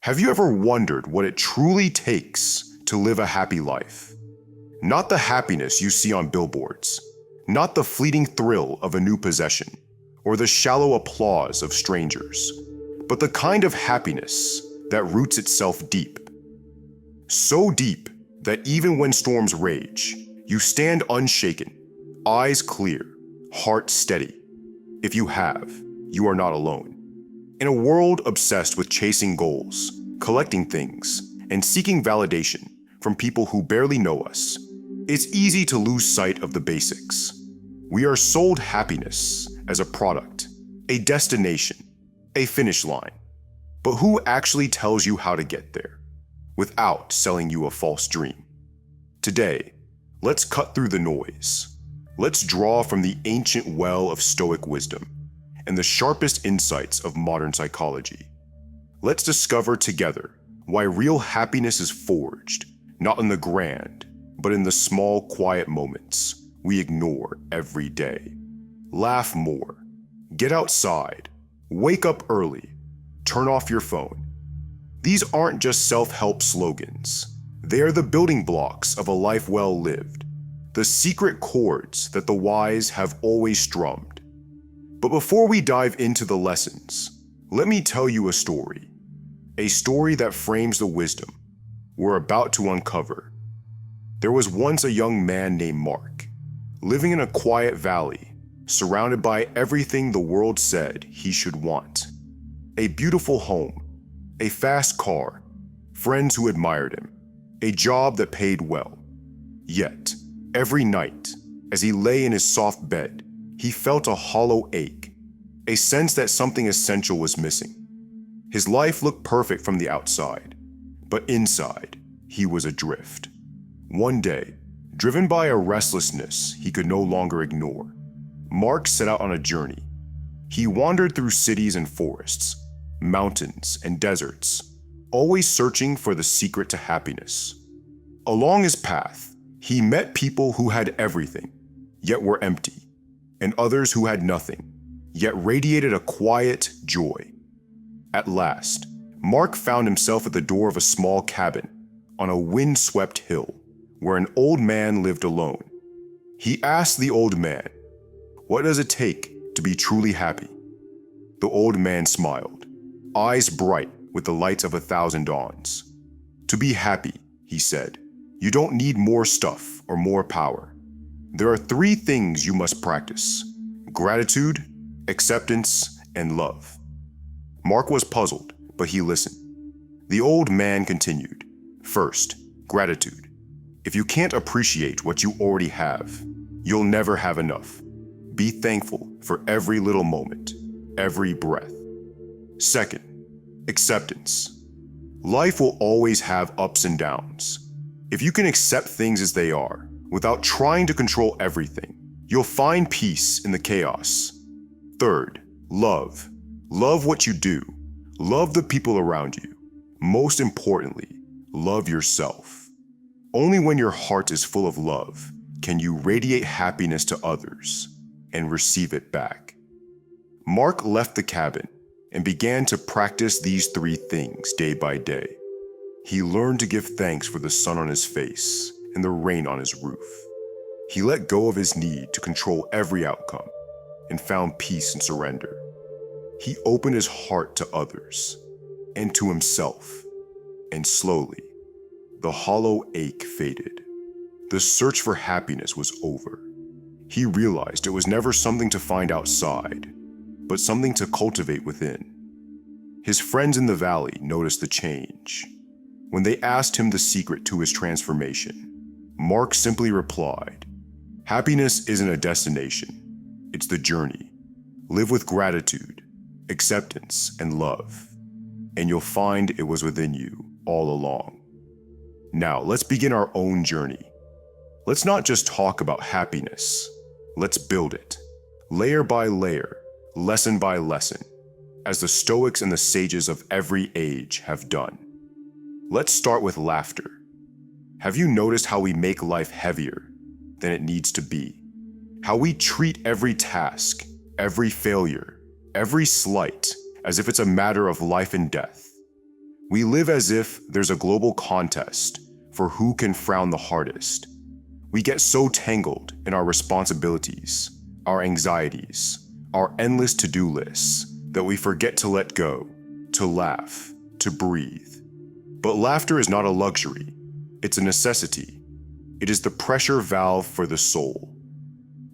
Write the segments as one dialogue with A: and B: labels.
A: Have you ever wondered what it truly takes to live a happy life? Not the happiness you see on billboards, not the fleeting thrill of a new possession, or the shallow applause of strangers, but the kind of happiness that roots itself deep. So deep that even when storms rage, you stand unshaken, eyes clear, heart steady. If you have, you are not alone. In a world obsessed with chasing goals, collecting things, and seeking validation from people who barely know us, it's easy to lose sight of the basics. We are sold happiness as a product, a destination, a finish line. But who actually tells you how to get there, without selling you a false dream? Today, let's cut through the noise. Let's draw from the ancient well of Stoic wisdom and the sharpest insights of modern psychology. Let's discover together why real happiness is forged, not in the grand, but in the small, quiet moments we ignore every day. Laugh more, get outside, wake up early, turn off your phone. These aren't just self-help slogans. They are the building blocks of a life well lived, the secret chords that the wise have always strummed. But before we dive into the lessons, let me tell you a story that frames the wisdom we're about to uncover. There was once a young man named Mark, living in a quiet valley, surrounded by everything the world said he should want. A beautiful home, a fast car, friends who admired him, a job that paid well. Yet, every night, as he lay in his soft bed, he felt a hollow ache, a sense that something essential was missing. His life looked perfect from the outside, but inside, he was adrift. One day, driven by a restlessness he could no longer ignore, Mark set out on a journey. He wandered through cities and forests, mountains and deserts, always searching for the secret to happiness. Along his path, he met people who had everything, yet were empty, and others who had nothing, yet radiated a quiet joy. At last, Mark found himself at the door of a small cabin on a wind-swept hill where an old man lived alone. He asked the old man, "What does it take to be truly happy?" The old man smiled, eyes bright with the lights of 1,000 dawns. "To be happy," he said, "you don't need more stuff or more power. There are 3 things you must practice: gratitude, acceptance, and love." Mark was puzzled, but he listened. The old man continued, "First, gratitude. If you can't appreciate what you already have, you'll never have enough. Be thankful for every little moment, every breath. Second, acceptance. Life will always have ups and downs. If you can accept things as they are, without trying to control everything, you'll find peace in the chaos. Third, love. Love what you do. Love the people around you. Most importantly, love yourself. Only when your heart is full of love can you radiate happiness to others and receive it back." Mark left the cabin and began to practice these 3 things day by day. He learned to give thanks for the sun on his face and the rain on his roof. He let go of his need to control every outcome and found peace and surrender. He opened his heart to others and to himself, and slowly, the hollow ache faded. The search for happiness was over. He realized it was never something to find outside, but something to cultivate within. His friends in the valley noticed the change. When they asked him the secret to his transformation, Mark simply replied, "Happiness isn't a destination, it's the journey. Live with gratitude, acceptance, and love, and you'll find it was within you all along." Now, let's begin our own journey. Let's not just talk about happiness, let's build it, layer by layer, lesson by lesson, as the Stoics and the sages of every age have done. Let's start with laughter. Have you noticed how we make life heavier than it needs to be? How we treat every task, every failure, every slight, as if it's a matter of life and death. We live as if there's a global contest for who can frown the hardest. We get so tangled in our responsibilities, our anxieties, our endless to-do lists that we forget to let go, to laugh, to breathe. But laughter is not a luxury, it's a necessity. It is the pressure valve for the soul.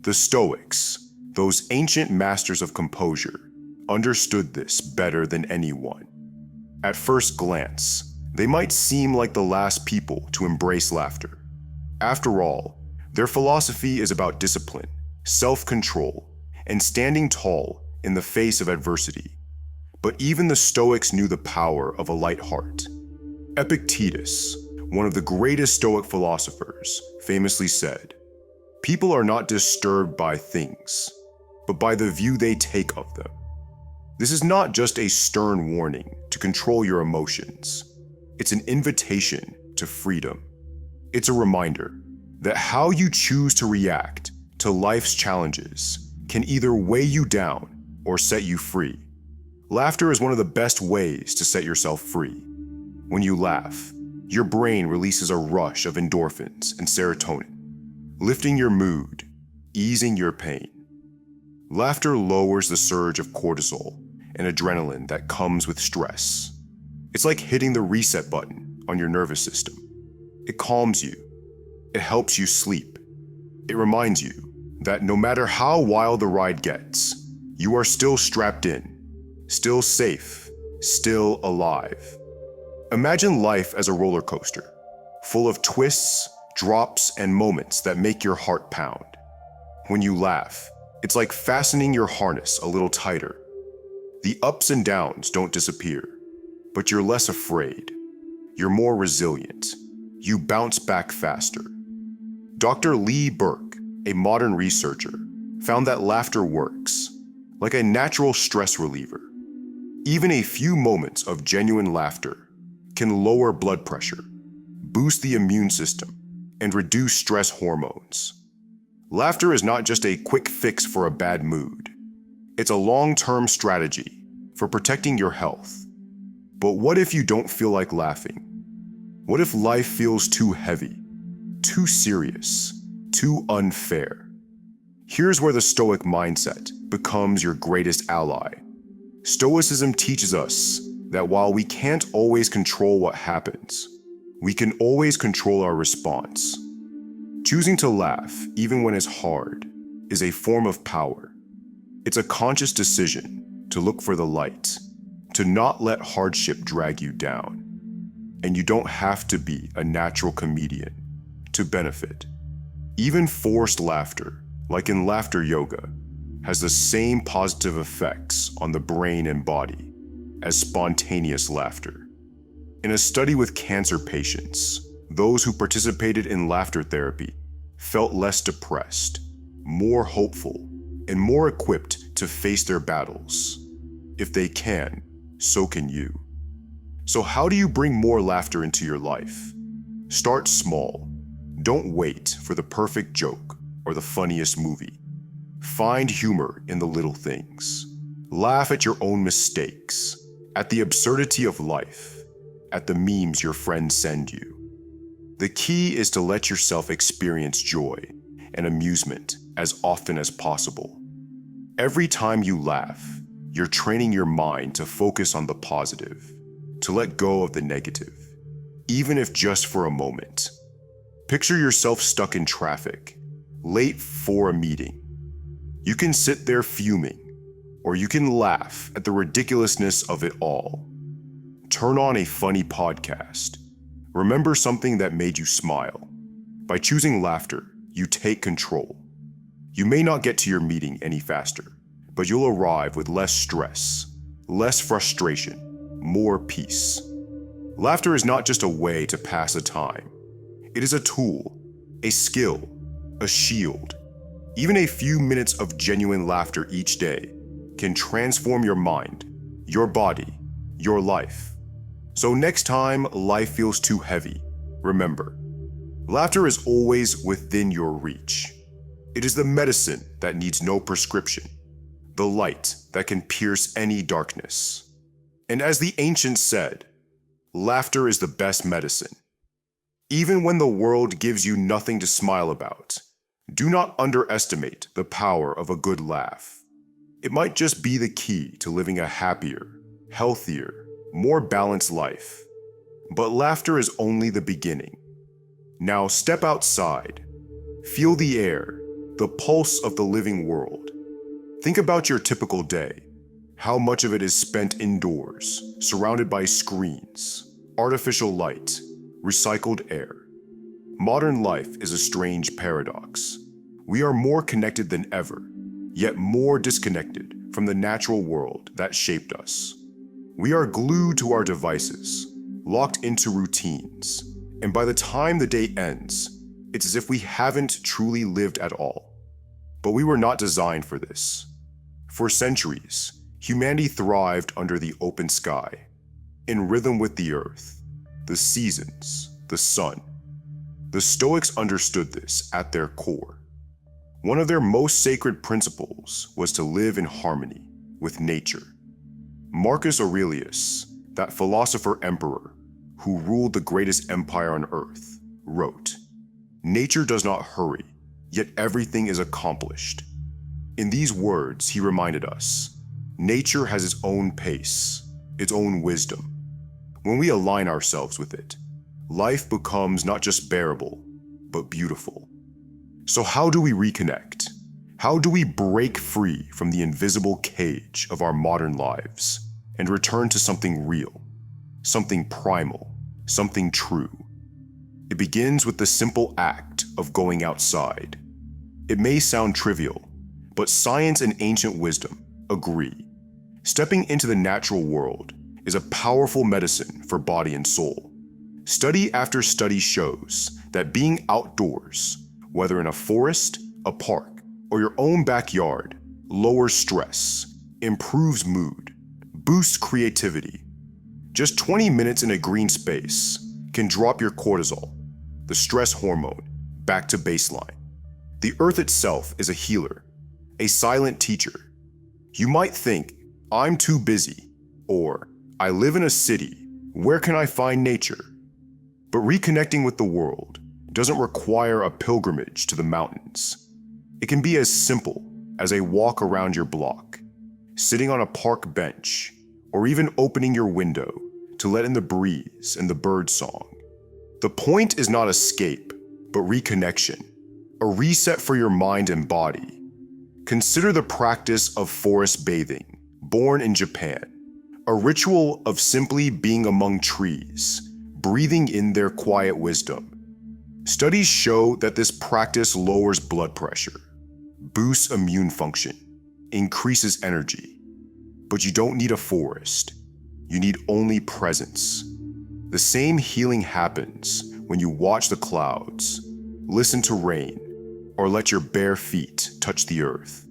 A: The Stoics, those ancient masters of composure, understood this better than anyone. At first glance, they might seem like the last people to embrace laughter. After all, their philosophy is about discipline, self-control, and standing tall in the face of adversity. But even the Stoics knew the power of a light heart. Epictetus, one of the greatest Stoic philosophers, famously said, "People are not disturbed by things, but by the view they take of them." This is not just a stern warning to control your emotions. It's an invitation to freedom. It's a reminder that how you choose to react to life's challenges can either weigh you down or set you free. Laughter is one of the best ways to set yourself free. When you laugh, your brain releases a rush of endorphins and serotonin, lifting your mood, easing your pain. Laughter lowers the surge of cortisol and adrenaline that comes with stress. It's like hitting the reset button on your nervous system. It calms you. It helps you sleep. It reminds you that no matter how wild the ride gets, you are still strapped in, still safe, still alive. Imagine life as a roller coaster, full of twists, drops, and moments that make your heart pound. When you laugh, it's like fastening your harness a little tighter. The ups and downs don't disappear, but you're less afraid. You're more resilient. You bounce back faster. Dr. Lee Burke, a modern researcher, found that laughter works, like a natural stress reliever. Even a few moments of genuine laughter can lower blood pressure, boost the immune system, and reduce stress hormones. Laughter is not just a quick fix for a bad mood. It's a long-term strategy for protecting your health. But what if you don't feel like laughing? What if life feels too heavy, too serious, too unfair? Here's where the Stoic mindset becomes your greatest ally. Stoicism teaches us that while we can't always control what happens, we can always control our response. Choosing to laugh, even when it's hard, is a form of power. It's a conscious decision to look for the light, to not let hardship drag you down. And you don't have to be a natural comedian to benefit. Even forced laughter, like in laughter yoga, has the same positive effects on the brain and body as spontaneous laughter. In a study with cancer patients, those who participated in laughter therapy felt less depressed, more hopeful, and more equipped to face their battles. If they can, so can you. So how do you bring more laughter into your life? Start small. Don't wait for the perfect joke or the funniest movie. Find humor in the little things. Laugh at your own mistakes, at the absurdity of life, at the memes your friends send you. The key is to let yourself experience joy and amusement as often as possible. Every time you laugh, you're training your mind to focus on the positive, to let go of the negative, even if just for a moment. Picture yourself stuck in traffic, late for a meeting. You can sit there fuming, or you can laugh at the ridiculousness of it all. Turn on a funny podcast. Remember something that made you smile. By choosing laughter, you take control. You may not get to your meeting any faster, but you'll arrive with less stress, less frustration, more peace. Laughter is not just a way to pass the time. It is a tool, a skill, a shield. Even a few minutes of genuine laughter each day can transform your mind, your body, your life. So next time life feels too heavy, remember, laughter is always within your reach. It is the medicine that needs no prescription, the light that can pierce any darkness. And as the ancients said, Laughter is the best medicine. Even when the world gives you nothing to smile about, do not underestimate the power of a good laugh. It might just be the key to living a happier, healthier, more balanced life. But laughter is only the beginning. Now step outside. Feel the air, the pulse of the living world. Think about your typical day. How much of it is spent indoors, surrounded by screens, artificial light, recycled air? Modern life is a strange paradox. We are more connected than ever, yet more disconnected from the natural world that shaped us. We are glued to our devices, locked into routines, and by the time the day ends, it's as if we haven't truly lived at all. But we were not designed for this. For centuries, humanity thrived under the open sky, in rhythm with the earth, the seasons, the sun. The Stoics understood this at their core. One of their most sacred principles was to live in harmony with nature. Marcus Aurelius, that philosopher-emperor who ruled the greatest empire on earth, wrote, "Nature does not hurry, yet everything is accomplished." In these words, he reminded us, nature has its own pace, its own wisdom. When we align ourselves with it, life becomes not just bearable, but beautiful. So how do we reconnect? How do we break free from the invisible cage of our modern lives and return to something real, something primal, something true? It begins with the simple act of going outside. It may sound trivial, but science and ancient wisdom agree. Stepping into the natural world is a powerful medicine for body and soul. Study after study shows that being outdoors, whether in a forest, a park, or your own backyard, lowers stress, improves mood, boosts creativity. Just 20 minutes in a green space can drop your cortisol, the stress hormone, back to baseline. The earth itself is a healer, a silent teacher. You might think, "I'm too busy," or "I live in a city, where can I find nature?" But reconnecting with the world doesn't require a pilgrimage to the mountains. It can be as simple as a walk around your block, sitting on a park bench, or even opening your window to let in the breeze and the bird song. The point is not escape, but reconnection, a reset for your mind and body. Consider the practice of forest bathing, born in Japan, a ritual of simply being among trees, breathing in their quiet wisdom. Studies show that this practice lowers blood pressure, boosts immune function, increases energy. But you don't need a forest. You need only presence. The same healing happens when you watch the clouds, listen to rain, or let your bare feet touch the earth.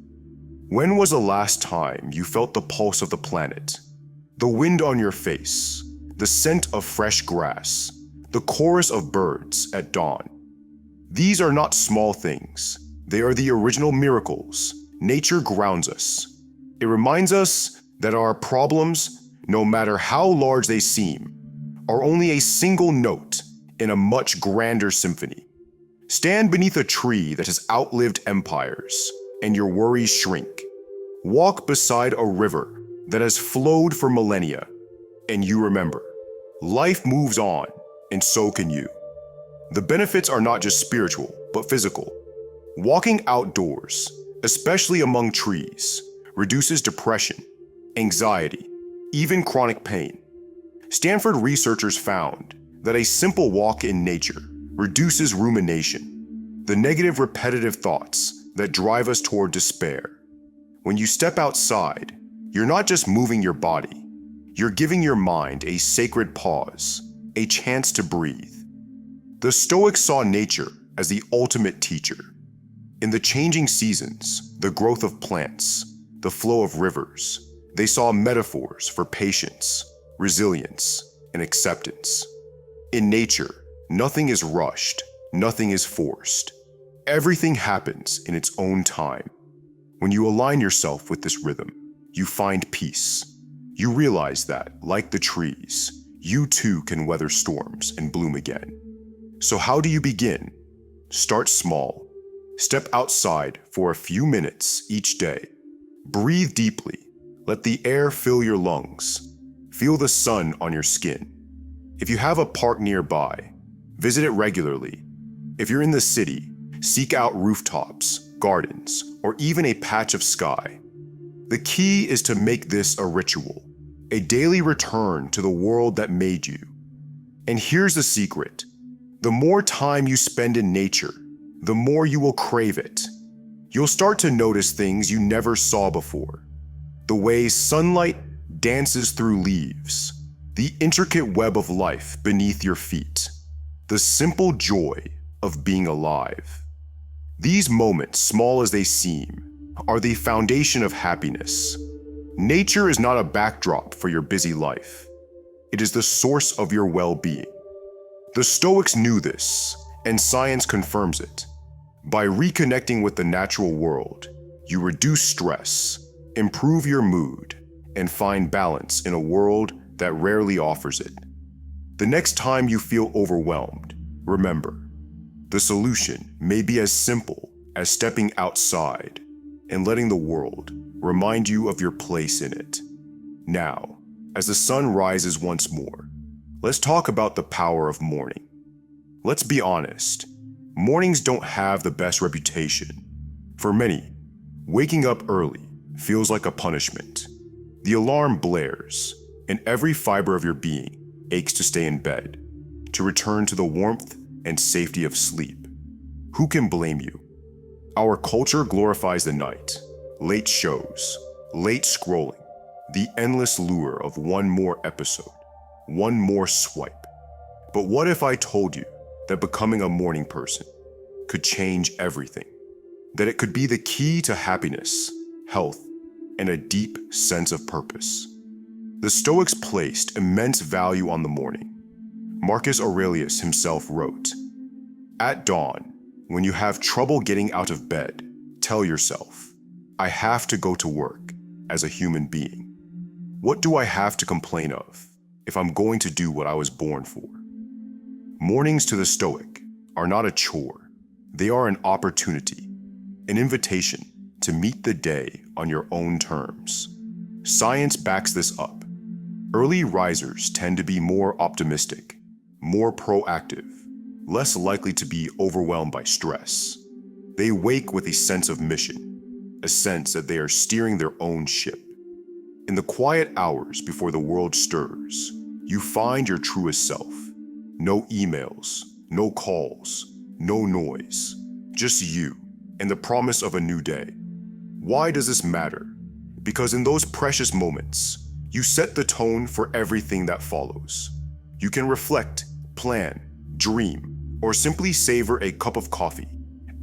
A: When was the last time you felt the pulse of the planet? The wind on your face, the scent of fresh grass, the chorus of birds at dawn. These are not small things. They are the original miracles. Nature grounds us. It reminds us that our problems, no matter how large they seem, are only a single note in a much grander symphony. Stand beneath a tree that has outlived empires, and your worries shrink. Walk beside a river that has flowed for millennia, and you remember, life moves on, and so can you. The benefits are not just spiritual, but physical. Walking outdoors, especially among trees, reduces depression, anxiety, even chronic pain. Stanford researchers found that a simple walk in nature reduces rumination, the negative repetitive thoughts that drive us toward despair. When you step outside, you're not just moving your body, you're giving your mind a sacred pause, a chance to breathe. The Stoics saw nature as the ultimate teacher. In the changing seasons, the growth of plants, the flow of rivers, they saw metaphors for patience, resilience, and acceptance. In nature, nothing is rushed, nothing is forced. Everything happens in its own time. When you align yourself with this rhythm, you find peace. You realize that, like the trees, you too can weather storms and bloom again. So how do you begin? Start small. Step outside for a few minutes each day. Breathe deeply. Let the air fill your lungs. Feel the sun on your skin. If you have a park nearby, visit it regularly. If you're in the city, seek out rooftops, gardens, or even a patch of sky. The key is to make this a ritual, a daily return to the world that made you. And here's the secret. The more time you spend in nature, the more you will crave it. You'll start to notice things you never saw before. The way sunlight dances through leaves, the intricate web of life beneath your feet, the simple joy of being alive. These moments, small as they seem, are the foundation of happiness. Nature is not a backdrop for your busy life. It is the source of your well-being. The Stoics knew this, and science confirms it. By reconnecting with the natural world, you reduce stress, improve your mood, and find balance in a world that rarely offers it. The next time you feel overwhelmed, remember, the solution may be as simple as stepping outside and letting the world remind you of your place in it. Now, as the sun rises once more, let's talk about the power of morning. Let's be honest, mornings don't have the best reputation. For many, waking up early feels like a punishment. The alarm blares, and every fiber of your being aches to stay in bed, to return to the warmth and safety of sleep. Who can blame you? Our culture glorifies the night, late shows, late scrolling, the endless lure of one more episode, one more swipe. But what if I told you that becoming a morning person could change everything? That it could be the key to happiness, health, and a deep sense of purpose? The Stoics placed immense value on the morning. Marcus Aurelius himself wrote, "At dawn, when you have trouble getting out of bed, tell yourself, I have to go to work as a human being. What do I have to complain of if I'm going to do what I was born for?" Mornings to the Stoic are not a chore. They are an opportunity, an invitation to meet the day on your own terms. Science backs this up. Early risers tend to be more optimistic, more proactive, less likely to be overwhelmed by stress. They wake with a sense of mission, a sense that they are steering their own ship. In the quiet hours before the world stirs, you find your truest self. No emails, no calls, no noise, just you and the promise of a new day. Why does this matter? Because in those precious moments, you set the tone for everything that follows. You can reflect, plan, dream, or simply savor a cup of coffee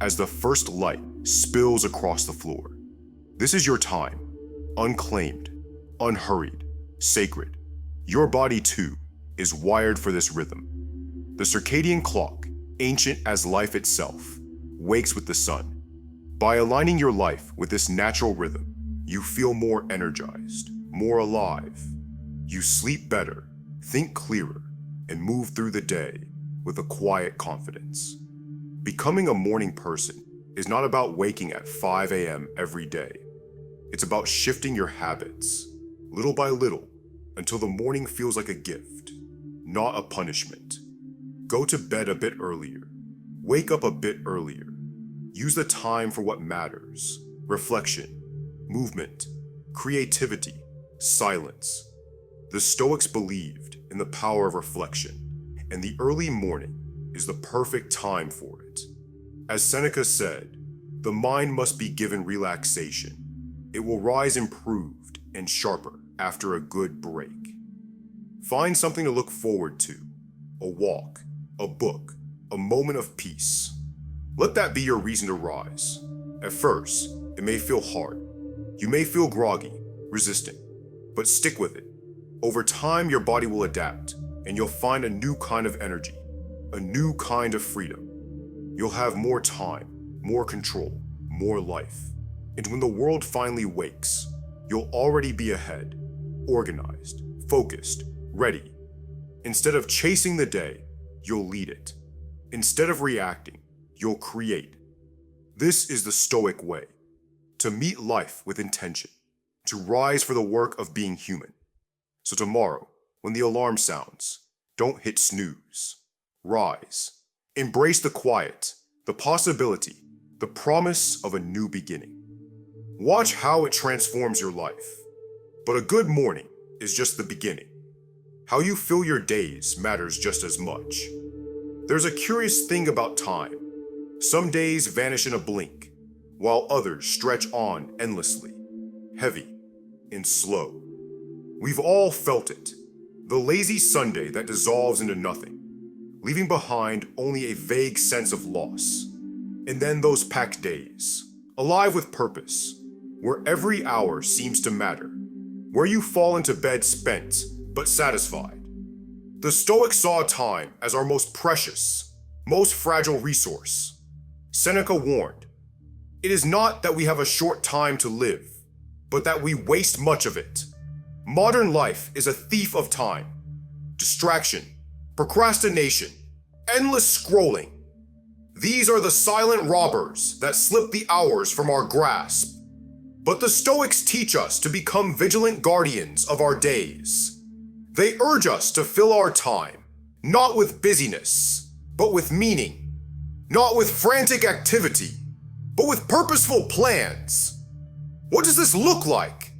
A: as the first light spills across the floor. This is your time, unclaimed, unhurried, sacred. Your body too is wired for this rhythm. The circadian clock, ancient as life itself, wakes with the sun. By aligning your life with this natural rhythm, you feel more energized, more alive. You sleep better, think clearer, and move through the day with a quiet confidence. Becoming a morning person is not about waking at 5 a.m. every day. It's about shifting your habits, little by little, until the morning feels like a gift, not a punishment. Go to bed a bit earlier. Wake up a bit earlier. Use the time for what matters: reflection, movement, creativity, silence. The Stoics believed in the power of reflection, and the early morning is the perfect time for it. As Seneca said, the mind must be given relaxation. It will rise improved and sharper after a good break. Find something to look forward to: a walk, a book, a moment of peace. Let that be your reason to rise. At first, it may feel hard. You may feel groggy, resistant, but stick with it. Over time, your body will adapt, and you'll find a new kind of energy, a new kind of freedom. You'll have more time, more control, more life. And when the world finally wakes, you'll already be ahead, organized, focused, ready. Instead of chasing the day, you'll lead it. Instead of reacting, you'll create. This is the Stoic way: to meet life with intention, to rise for the work of being human. So tomorrow, when the alarm sounds, don't hit snooze. Rise. Embrace the quiet, the possibility, the promise of a new beginning. Watch how it transforms your life. But a good morning is just the beginning. How you fill your days matters just as much. There's a curious thing about time. Some days vanish in a blink, while others stretch on endlessly, heavy and slow. We've all felt it. The lazy Sunday that dissolves into nothing, leaving behind only a vague sense of loss. And then those packed days, alive with purpose, where every hour seems to matter, where you fall into bed spent but satisfied. The Stoics saw time as our most precious, most fragile resource. Seneca warned, "It is not that we have a short time to live, but that we waste much of it." Modern life is a thief of time. Distraction, procrastination, endless scrolling. These are the silent robbers that slip the hours from our grasp. But the Stoics teach us to become vigilant guardians of our days. They urge us to fill our time, not with busyness, but with meaning. Not with frantic activity, but with purposeful plans. What does this look like?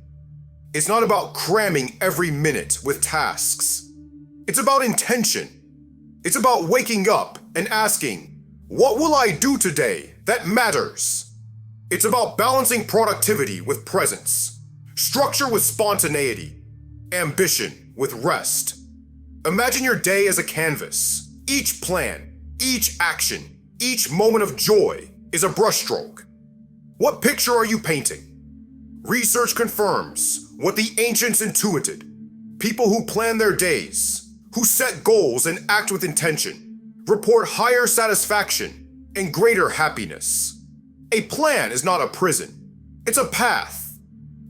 A: It's not about cramming every minute with tasks. It's about intention. It's about waking up and asking, what will I do today that matters? It's about balancing productivity with presence, structure with spontaneity, ambition with rest. Imagine your day as a canvas. Each plan, each action, each moment of joy is a brushstroke. What picture are you painting? Research confirms what the ancients intuited. People who plan their days, who set goals and act with intention, report higher satisfaction and greater happiness. A plan is not a prison. It's a path.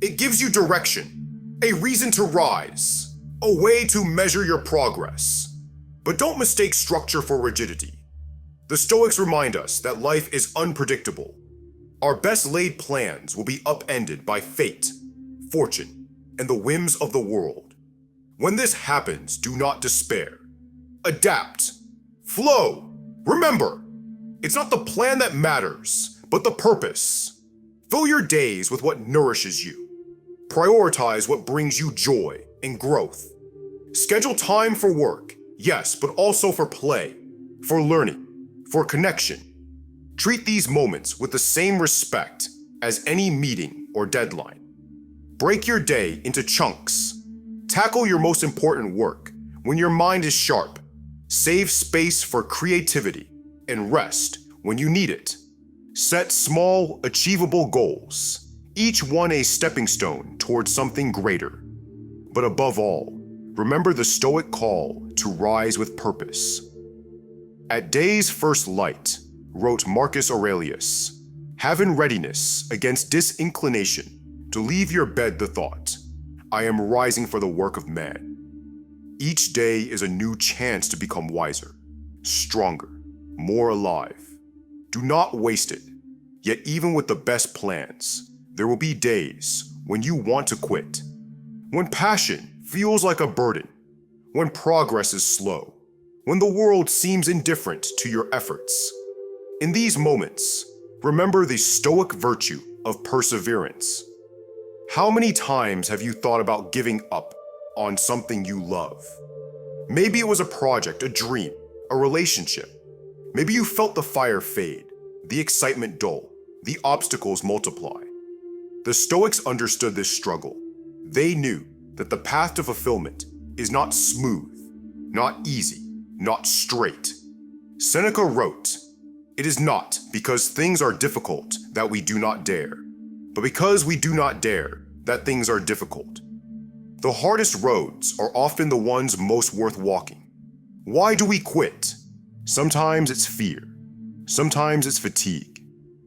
A: It gives you direction, a reason to rise, a way to measure your progress. But don't mistake structure for rigidity. The Stoics remind us that life is unpredictable. Our best laid plans will be upended by fate, fortune, and the whims of the world. When this happens, do not despair. Adapt. Flow. Remember, it's not the plan that matters, but the purpose. Fill your days with what nourishes you. Prioritize what brings you joy and growth. Schedule time for work, yes, but also for play, for learning, for connection. Treat these moments with the same respect as any meeting or deadline. Break your day into chunks. Tackle your most important work when your mind is sharp. Save space for creativity and rest when you need it. Set small, achievable goals, each one a stepping stone towards something greater. But above all, remember the Stoic call to rise with purpose. At day's first light, wrote Marcus Aurelius, have in readiness against disinclination to leave your bed the thought, I am rising for the work of man. Each day is a new chance to become wiser, stronger, more alive. Do not waste it. Yet even with the best plans, there will be days when you want to quit. When passion feels like a burden. When progress is slow. When the world seems indifferent to your efforts. In these moments, remember the Stoic virtue of perseverance. How many times have you thought about giving up on something you love? Maybe it was a project, a dream, a relationship. Maybe you felt the fire fade, the excitement dull, the obstacles multiply. The Stoics understood this struggle. They knew that the path to fulfillment is not smooth, not easy, not straight. Seneca wrote, "It is not because things are difficult that we do not dare, but because we do not dare that things are difficult." The hardest roads are often the ones most worth walking. Why do we quit? Sometimes it's fear. Sometimes it's fatigue.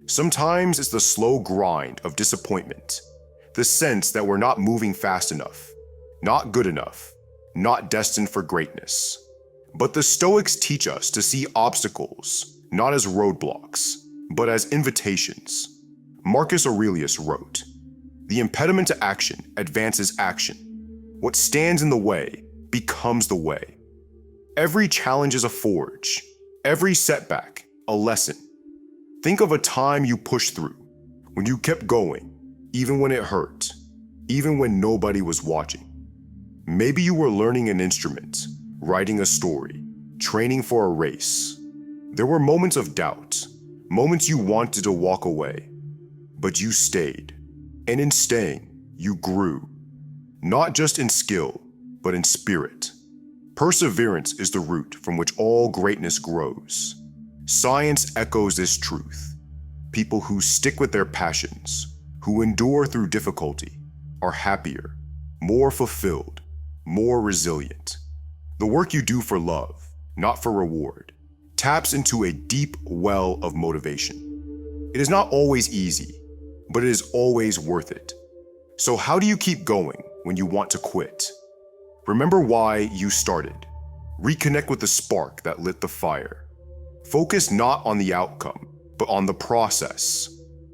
A: Sometimes it's the slow grind of disappointment. The sense that we're not moving fast enough, not good enough, not destined for greatness. But the Stoics teach us to see obstacles not as roadblocks, but as invitations. Marcus Aurelius wrote, "The impediment to action advances action. What stands in the way becomes the way." Every challenge is a forge, every setback a lesson. Think of a time you pushed through, when you kept going, even when it hurt, even when nobody was watching. Maybe you were learning an instrument, writing a story, training for a race. There were moments of doubt, moments you wanted to walk away, but you stayed. And in staying, you grew. Not just in skill, but in spirit. Perseverance is the root from which all greatness grows. Science echoes this truth. People who stick with their passions, who endure through difficulty, are happier, more fulfilled, more resilient. The work you do for love, not for reward, taps into a deep well of motivation. It is not always easy, but it is always worth it. So how do you keep going when you want to quit? Remember why you started. Reconnect with the spark that lit the fire. Focus not on the outcome, but on the process.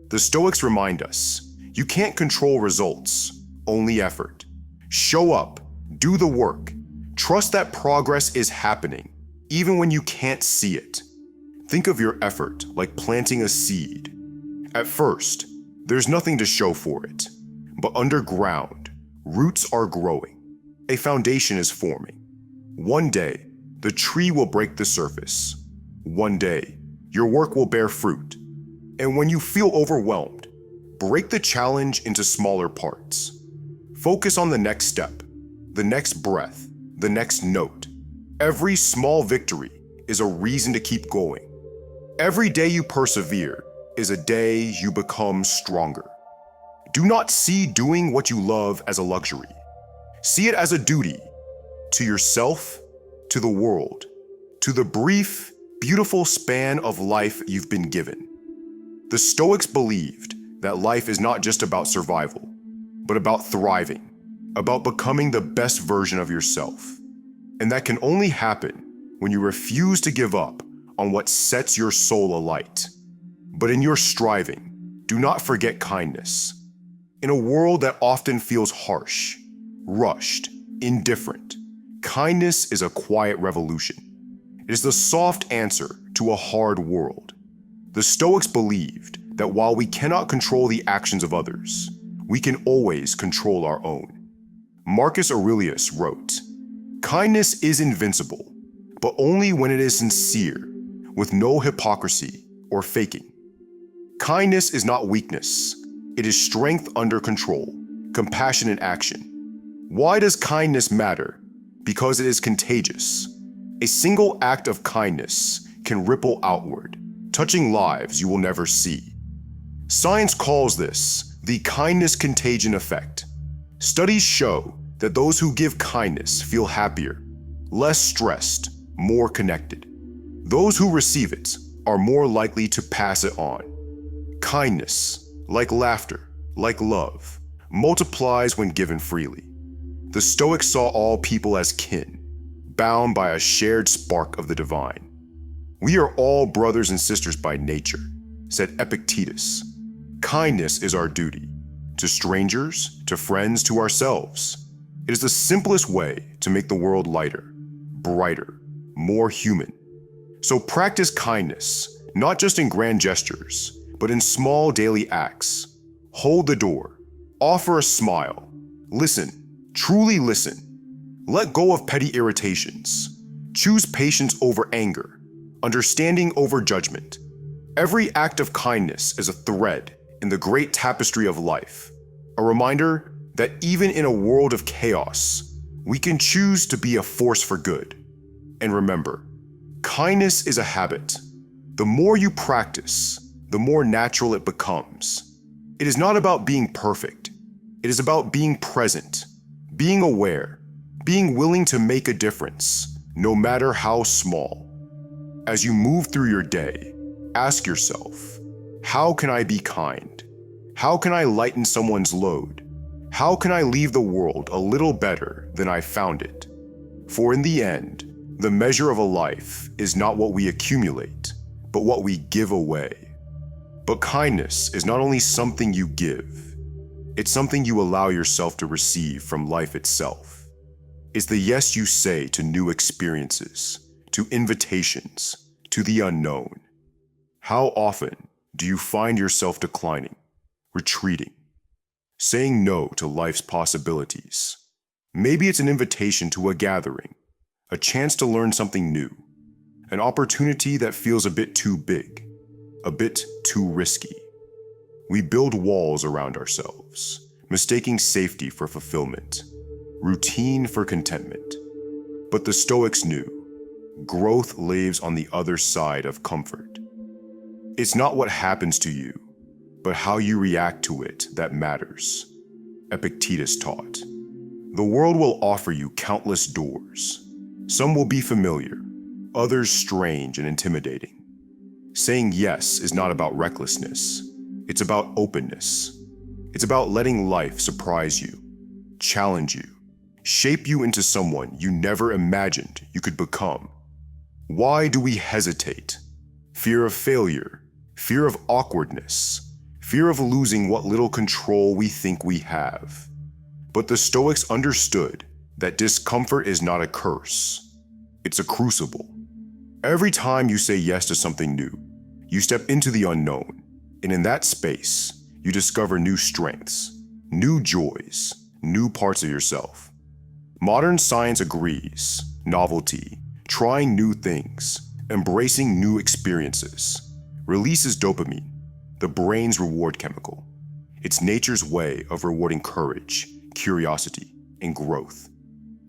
A: The Stoics remind us, you can't control results, only effort. Show up, do the work, trust that progress is happening, even when you can't see it. Think of your effort like planting a seed. At first, there's nothing to show for it, but underground, roots are growing. A foundation is forming. One day, the tree will break the surface. One day, your work will bear fruit. And when you feel overwhelmed, break the challenge into smaller parts. Focus on the next step, the next breath, the next note. Every small victory is a reason to keep going. Every day you persevere is a day you become stronger. Do not see doing what you love as a luxury. See it as a duty to yourself, to the world, to the brief, beautiful span of life you've been given. The Stoics believed that life is not just about survival, but about thriving, about becoming the best version of yourself. And that can only happen when you refuse to give up on what sets your soul alight. But in your striving, do not forget kindness. In a world that often feels harsh, rushed, indifferent, kindness is a quiet revolution. It is the soft answer to a hard world. The Stoics believed that while we cannot control the actions of others, we can always control our own. Marcus Aurelius wrote, "Kindness is invincible, but only when it is sincere, with no hypocrisy or faking." Kindness is not weakness. It is strength under control, compassion in action. Why does kindness matter? Because it is contagious. A single act of kindness can ripple outward, touching lives you will never see. Science calls this the kindness contagion effect. Studies show that those who give kindness feel happier, less stressed, more connected. Those who receive it are more likely to pass it on. Kindness, like laughter, like love, multiplies when given freely. The Stoics saw all people as kin, bound by a shared spark of the divine. "We are all brothers and sisters by nature," said Epictetus. "Kindness is our duty, to strangers, to friends, to ourselves. It is the simplest way to make the world lighter, brighter, more human." So practice kindness, not just in grand gestures, but in small daily acts. Hold the door, offer a smile, listen, truly listen. Let go of petty irritations. Choose patience over anger, understanding over judgment. Every act of kindness is a thread in the great tapestry of life, a reminder that even in a world of chaos, we can choose to be a force for good. And remember, kindness is a habit. The more you practice, the more natural it becomes. It is not about being perfect. It is about being present, being aware, being willing to make a difference, no matter how small. As you move through your day, ask yourself, how can I be kind? How can I lighten someone's load? How can I leave the world a little better than I found it? For in the end, the measure of a life is not what we accumulate, but what we give away. But kindness is not only something you give, it's something you allow yourself to receive from life itself. It's the yes you say to new experiences, to invitations, to the unknown. How often do you find yourself declining, retreating, saying no to life's possibilities? Maybe it's an invitation to a gathering, a chance to learn something new, an opportunity that feels a bit too big, a bit too risky. We build walls around ourselves, mistaking safety for fulfillment, routine for contentment. But the Stoics knew, growth lives on the other side of comfort. It's not what happens to you, but how you react to it that matters. Epictetus taught. The world will offer you countless doors. Some will be familiar, others strange and intimidating. Saying yes is not about recklessness. It's about openness. It's about letting life surprise you, challenge you, shape you into someone you never imagined you could become. Why do we hesitate? Fear of failure, fear of awkwardness, fear of losing what little control we think we have. But the Stoics understood that discomfort is not a curse. It's a crucible. Every time you say yes to something new, you step into the unknown, and in that space, you discover new strengths, new joys, new parts of yourself. Modern science agrees, novelty, trying new things, embracing new experiences, releases dopamine, the brain's reward chemical. It's nature's way of rewarding courage, curiosity, and growth.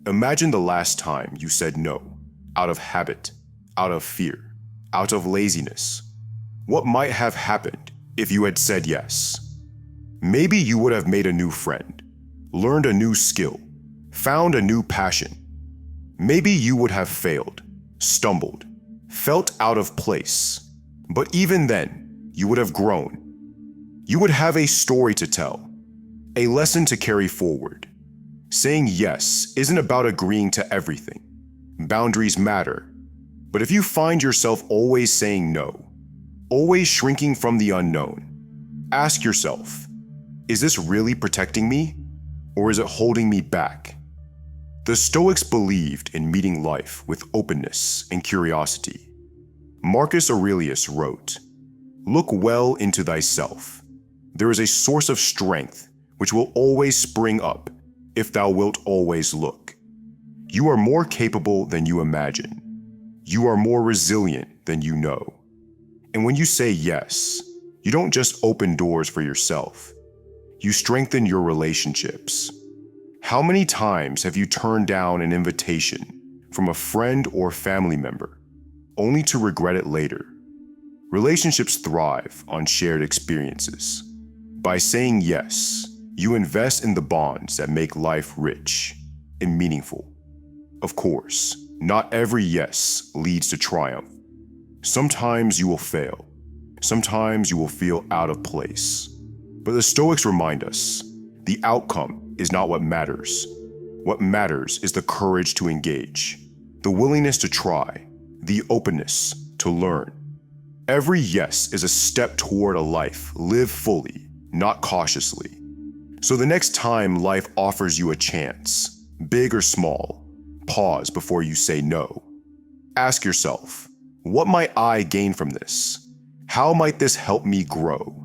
A: Imagine the last time you said no, out of habit, out of fear, out of laziness. What might have happened if you had said yes? Maybe you would have made a new friend, learned a new skill, found a new passion. Maybe you would have failed, stumbled, felt out of place. But even then, you would have grown. You would have a story to tell, a lesson to carry forward. Saying yes isn't about agreeing to everything. Boundaries matter. But if you find yourself always saying no, always shrinking from the unknown, ask yourself, is this really protecting me, or is it holding me back? The Stoics believed in meeting life with openness and curiosity. Marcus Aurelius wrote, "Look well into thyself. There is a source of strength which will always spring up if thou wilt always look. You are more capable than you imagine. You are more resilient than you know." And when you say yes, you don't just open doors for yourself. You strengthen your relationships. How many times have you turned down an invitation from a friend or family member, only to regret it later? Relationships thrive on shared experiences. By saying yes, you invest in the bonds that make life rich and meaningful. Of course, not every yes leads to triumph. Sometimes you will fail. Sometimes you will feel out of place. But the Stoics remind us, the outcome is not what matters. What matters is the courage to engage, the willingness to try, the openness to learn. Every yes is a step toward a life lived fully, not cautiously. So the next time life offers you a chance, big or small, pause before you say no. Ask yourself, what might I gain from this? How might this help me grow?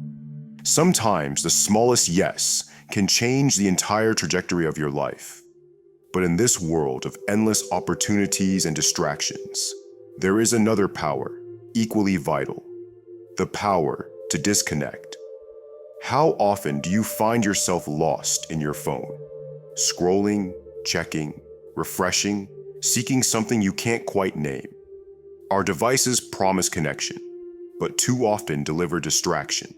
A: Sometimes the smallest yes can change the entire trajectory of your life. But in this world of endless opportunities and distractions, there is another power, equally vital, the power to disconnect. How often do you find yourself lost in your phone, scrolling, checking, refreshing, seeking something you can't quite name? Our devices promise connection, but too often deliver distraction.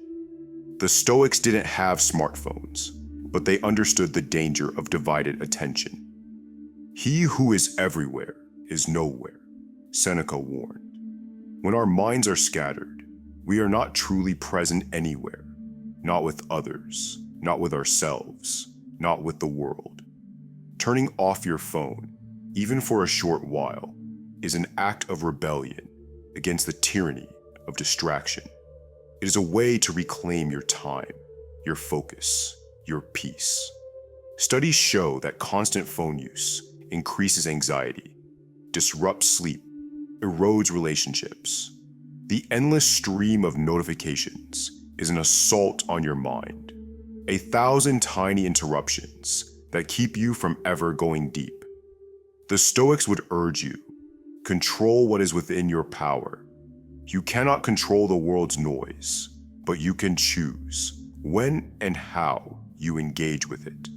A: The Stoics didn't have smartphones, but they understood the danger of divided attention. He who is everywhere is nowhere, Seneca warned. When our minds are scattered, we are not truly present anywhere, not with others, not with ourselves, not with the world. Turning off your phone even for a short while, is an act of rebellion against the tyranny of distraction. It is a way to reclaim your time, your focus, your peace. Studies show that constant phone use increases anxiety, disrupts sleep, erodes relationships. The endless stream of notifications is an assault on your mind, 1,000 tiny interruptions that keep you from ever going deep. The Stoics would urge you, control what is within your power. You cannot control the world's noise, but you can choose when and how you engage with it.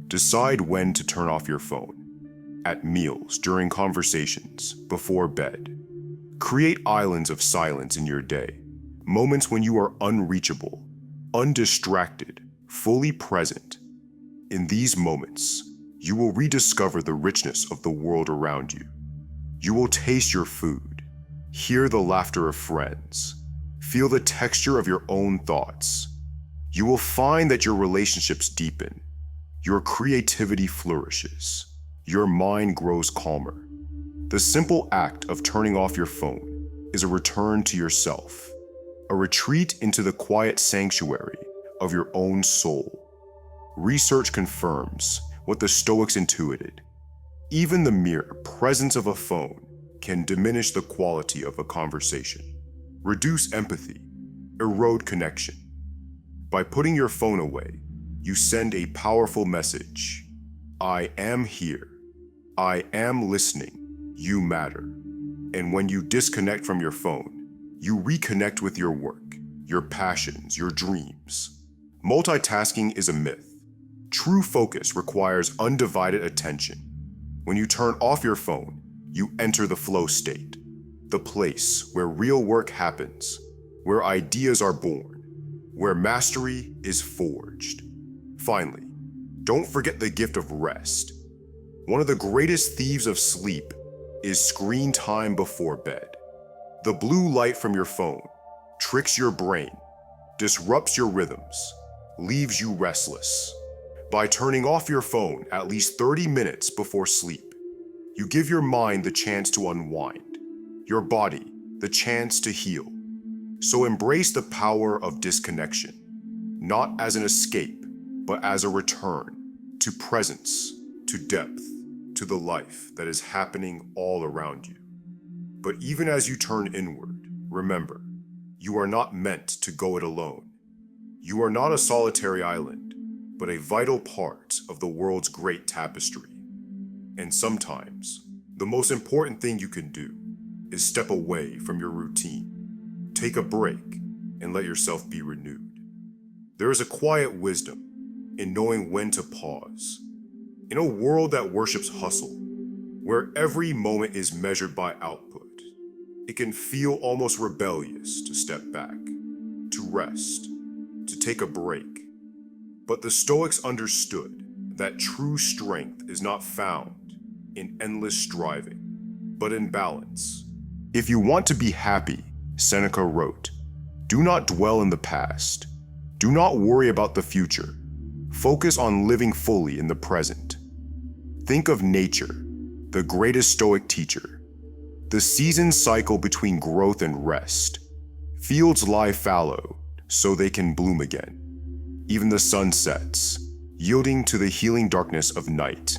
A: Decide when to turn off your phone, at meals, during conversations, before bed. Create islands of silence in your day, moments when you are unreachable, undistracted, fully present. In these moments, you will rediscover the richness of the world around you. You will taste your food, hear the laughter of friends, feel the texture of your own thoughts. You will find that your relationships deepen, your creativity flourishes, your mind grows calmer. The simple act of turning off your phone is a return to yourself, a retreat into the quiet sanctuary of your own soul. Research confirms what the Stoics intuited. Even the mere presence of a phone can diminish the quality of a conversation, reduce empathy, erode connection. By putting your phone away, you send a powerful message. I am here. I am listening. You matter. And when you disconnect from your phone, you reconnect with your work, your passions, your dreams. Multitasking is a myth. True focus requires undivided attention. When you turn off your phone, you enter the flow state, the place where real work happens, where ideas are born, where mastery is forged. Finally, don't forget the gift of rest. One of the greatest thieves of sleep is screen time before bed. The blue light from your phone tricks your brain, disrupts your rhythms, leaves you restless. By turning off your phone at least 30 minutes before sleep, you give your mind the chance to unwind, your body the chance to heal. So embrace the power of disconnection, not as an escape, but as a return to presence, to depth, to the life that is happening all around you. But even as you turn inward, remember, you are not meant to go it alone. You are not a solitary island, but a vital part of the world's great tapestry. And sometimes, the most important thing you can do is step away from your routine, take a break, and let yourself be renewed. There is a quiet wisdom in knowing when to pause. In a world that worships hustle, where every moment is measured by output, it can feel almost rebellious to step back, to rest, to take a break. But the Stoics understood that true strength is not found in endless striving, but in balance. If you want to be happy, Seneca wrote, do not dwell in the past. Do not worry about the future. Focus on living fully in the present. Think of nature, the greatest Stoic teacher. The seasons cycle between growth and rest. Fields lie fallow so they can bloom again. Even the sun sets, yielding to the healing darkness of night.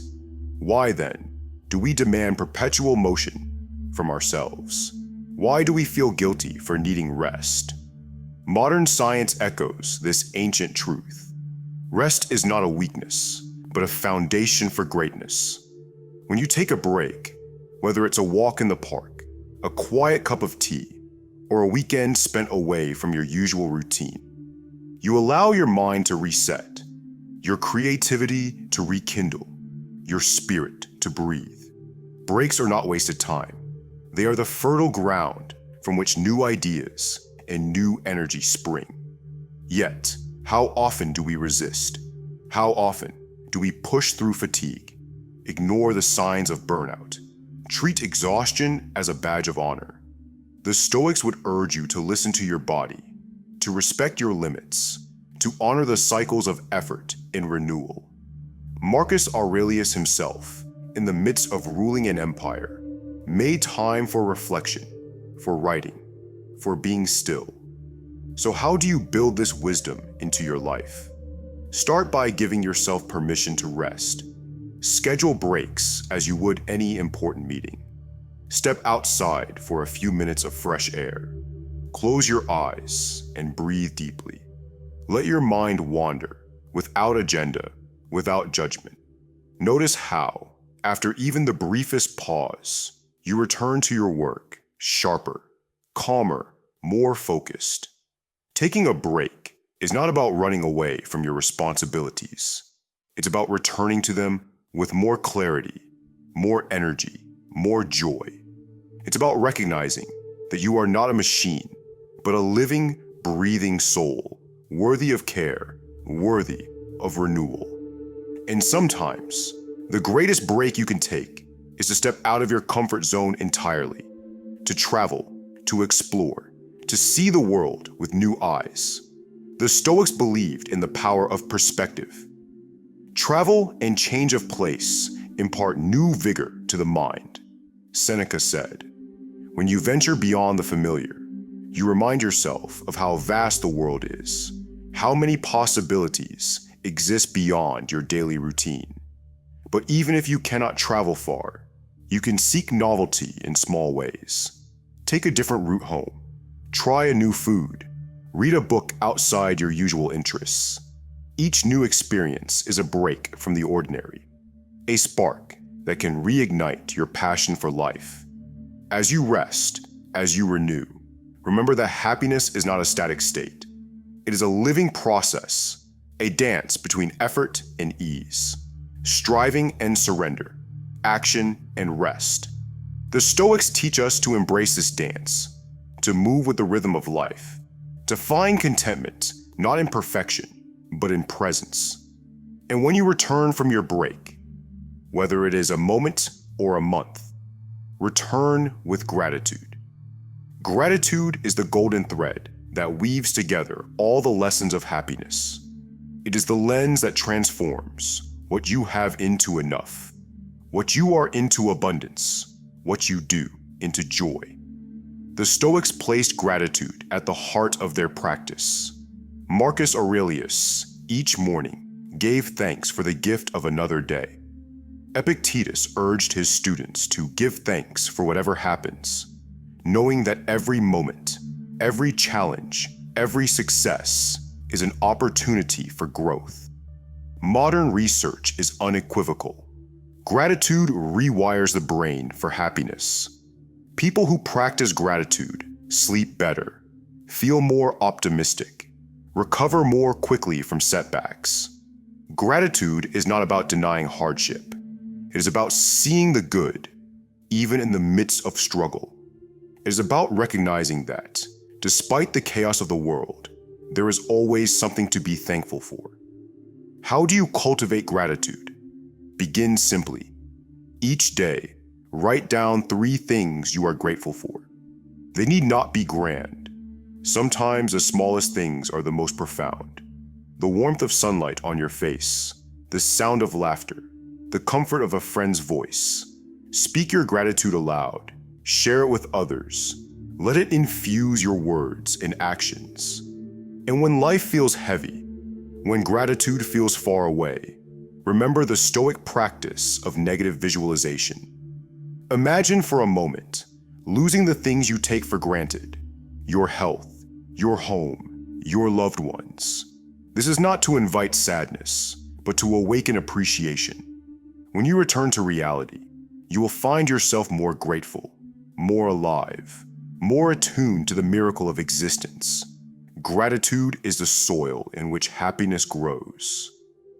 A: Why then do we demand perpetual motion from ourselves? Why do we feel guilty for needing rest? Modern science echoes this ancient truth. Rest is not a weakness, but a foundation for greatness. When you take a break, whether it's a walk in the park, a quiet cup of tea, or a weekend spent away from your usual routine, you allow your mind to reset, your creativity to rekindle, your spirit to breathe. Breaks are not wasted time. They are the fertile ground from which new ideas and new energy spring. Yet, how often do we resist? How often do we push through fatigue, ignore the signs of burnout, treat exhaustion as a badge of honor? The Stoics would urge you to listen to your body, to respect your limits, to honor the cycles of effort and renewal. Marcus Aurelius himself, in the midst of ruling an empire, made time for reflection, for writing, for being still. So how do you build this wisdom into your life? Start by giving yourself permission to rest. Schedule breaks as you would any important meeting. Step outside for a few minutes of fresh air. Close your eyes and breathe deeply. Let your mind wander, without agenda, without judgment. Notice how, after even the briefest pause, you return to your work, sharper, calmer, more focused. Taking a break is not about running away from your responsibilities. It's about returning to them with more clarity, more energy, more joy. It's about recognizing that you are not a machine, but a living, breathing soul, worthy of care, worthy of renewal. And sometimes, the greatest break you can take is to step out of your comfort zone entirely, to travel, to explore, to see the world with new eyes. The Stoics believed in the power of perspective. Travel and change of place impart new vigor to the mind. Seneca said, "When you venture beyond the familiar, you remind yourself of how vast the world is, how many possibilities exist beyond your daily routine. But even if you cannot travel far, you can seek novelty in small ways. Take a different route home. Try a new food. Read a book outside your usual interests. Each new experience is a break from the ordinary, a spark that can reignite your passion for life. As you rest, as you renew, remember that happiness is not a static state. It is a living process, a dance between effort and ease, striving and surrender, action and rest. The Stoics teach us to embrace this dance, to move with the rhythm of life, to find contentment not in perfection, but in presence. And when you return from your break, whether it is a moment or a month, return with gratitude. Gratitude is the golden thread that weaves together all the lessons of happiness. It is the lens that transforms what you have into enough, what you are into abundance, what you do into joy. The Stoics placed gratitude at the heart of their practice. Marcus Aurelius, each morning, gave thanks for the gift of another day. Epictetus urged his students to give thanks for whatever happens, knowing that every moment, every challenge, every success is an opportunity for growth. Modern research is unequivocal. Gratitude rewires the brain for happiness. People who practice gratitude sleep better, feel more optimistic, recover more quickly from setbacks. Gratitude is not about denying hardship. It is about seeing the good, even in the midst of struggle. It is about recognizing that, despite the chaos of the world, there is always something to be thankful for. How do you cultivate gratitude? Begin simply. Each day, write down 3 things you are grateful for. They need not be grand. Sometimes the smallest things are the most profound. The warmth of sunlight on your face, the sound of laughter, the comfort of a friend's voice. Speak your gratitude aloud. Share it with others. Let it infuse your words and actions. And when life feels heavy, when gratitude feels far away, remember the Stoic practice of negative visualization. Imagine for a moment losing the things you take for granted, your health, your home, your loved ones. This is not to invite sadness, but to awaken appreciation. When you return to reality, you will find yourself more grateful, more alive, more attuned to the miracle of existence. Gratitude is the soil in which happiness grows.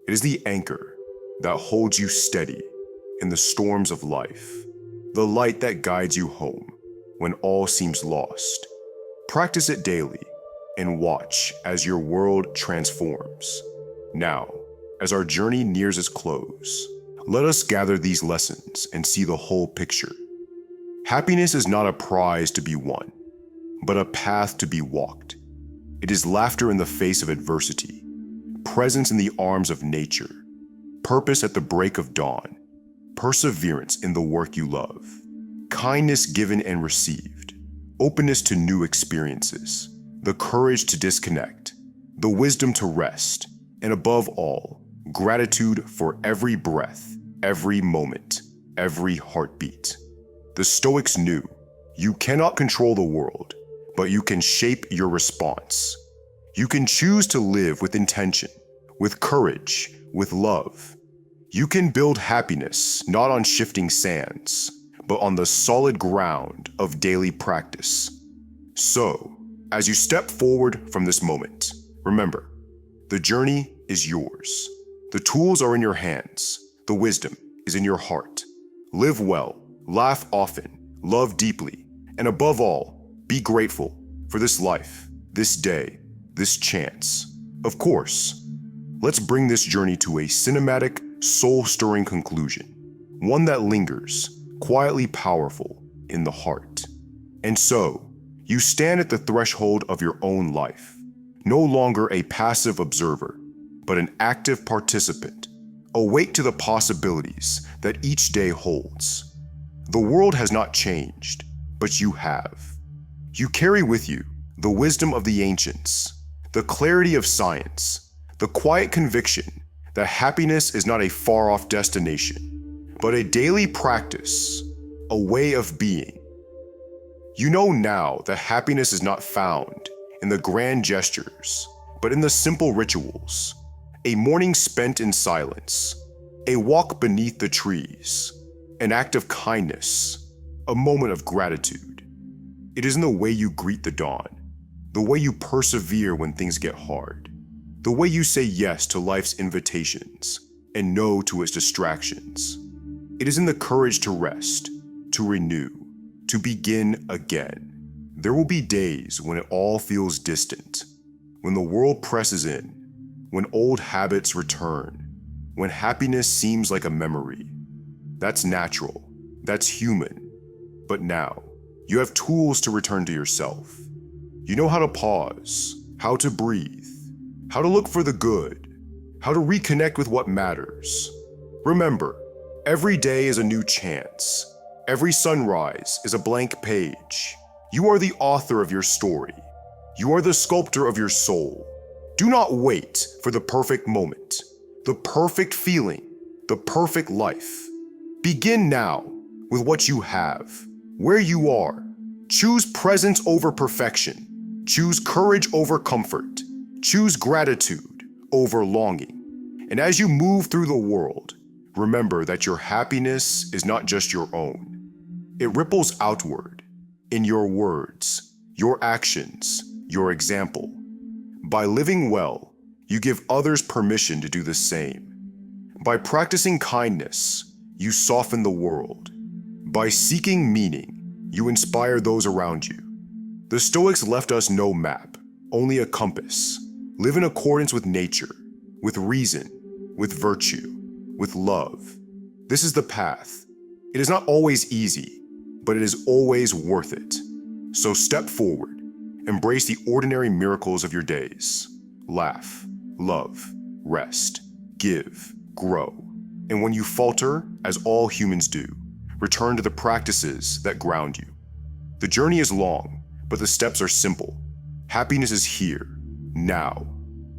A: It is the anchor that holds you steady in the storms of life, the light that guides you home when all seems lost. Practice it daily and watch as your world transforms. Now, as our journey nears its close, let us gather these lessons and see the whole picture. Happiness is not a prize to be won, but a path to be walked. It is laughter in the face of adversity, presence in the arms of nature, purpose at the break of dawn, perseverance in the work you love, kindness given and received, openness to new experiences, the courage to disconnect, the wisdom to rest, and above all, gratitude for every breath, every moment, every heartbeat. The Stoics knew you cannot control the world, but you can shape your response. You can choose to live with intention, with courage, with love. You can build happiness not on shifting sands, but on the solid ground of daily practice. So, as you step forward from this moment, remember, the journey is yours. The tools are in your hands. The wisdom is in your heart. Live well, laugh often, love deeply, and above all, be grateful for this life, this day, this chance. Of course, let's bring this journey to a cinematic, soul-stirring conclusion, one that lingers, quietly powerful in the heart. And so, you stand at the threshold of your own life, no longer a passive observer, but an active participant, awake to the possibilities that each day holds. The world has not changed, but you have. You carry with you the wisdom of the ancients, the clarity of science, the quiet conviction that happiness is not a far-off destination, but a daily practice, a way of being. You know now that happiness is not found in the grand gestures, but in the simple rituals. A morning spent in silence, a walk beneath the trees, an act of kindness, a moment of gratitude. It is in the way you greet the dawn, the way you persevere when things get hard, the way you say yes to life's invitations and no to its distractions. It is in the courage to rest, to renew, to begin again. There will be days when it all feels distant, when the world presses in, when old habits return, when happiness seems like a memory. That's natural, that's human. But now, you have tools to return to yourself. You know how to pause, how to breathe, how to look for the good, how to reconnect with what matters. Remember, every day is a new chance. Every sunrise is a blank page. You are the author of your story. You are the sculptor of your soul. Do not wait for the perfect moment, the perfect feeling, the perfect life. Begin now with what you have, where you are. Choose presence over perfection. Choose courage over comfort. Choose gratitude over longing. And as you move through the world, remember that your happiness is not just your own. It ripples outward in your words, your actions, your example. By living well, you give others permission to do the same. By practicing kindness, you soften the world. By seeking meaning, you inspire those around you. The Stoics left us no map, only a compass. Live in accordance with nature, with reason, with virtue, with love. This is the path. It is not always easy, but it is always worth it. So step forward. Embrace the ordinary miracles of your days. Laugh, love, rest, give, grow. And when you falter, as all humans do, return to the practices that ground you. The journey is long, but the steps are simple. Happiness is here, now.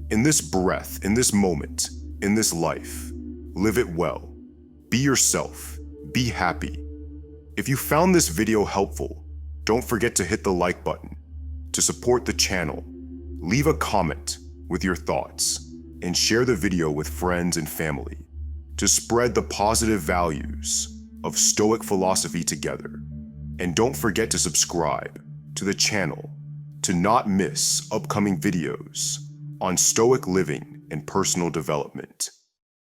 A: In this breath, in this moment, in this life. Live it well. Be yourself. Be happy. If you found this video helpful, don't forget to hit the like button. To support the channel, leave a comment with your thoughts and share the video with friends and family to spread the positive values of Stoic philosophy together. And don't forget to subscribe to the channel to not miss upcoming videos on Stoic living and personal development.